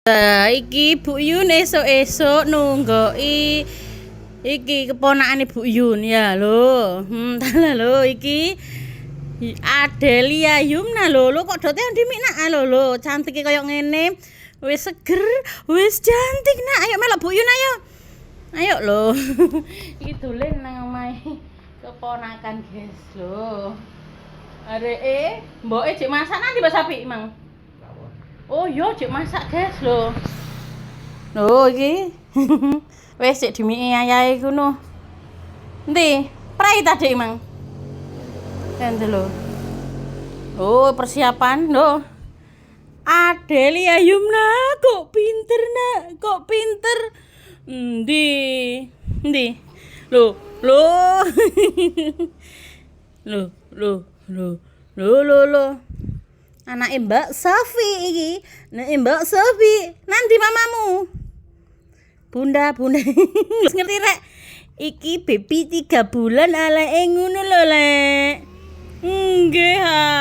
Iki Bu Yun esuk-esuk nunggoki iki keponakane Bu Yun ya lho. Tala lho iki Adelia Yumna lho. Lho kok dote ndimik nak lho cantike kaya ngene. Wis seger, wis cantik nak. Ayo melok Bu Yun ayo. Ayo lho. Iki dolen nang omahe keponakan guys lho. Areke mboke jek masak nanti Mas Apik, Mang. Oh iya, cek masak guys lho. Lho iki. Wis cek dimiki ayahe ngono. Endi? Prai tadi, Mang. Endi lho. Oh, persiapan lho. Adelia Yumna kok pinter nak, kok pinter. Endi? Endi? Lho, lho. Lho. Anake Mbak Sofi iki. Nek Mbak Sofi, nanti mamamu. Bunda. Ngerti rek? Iki baby 3 bulan aleke ngono lho, Lek. Nggih ha.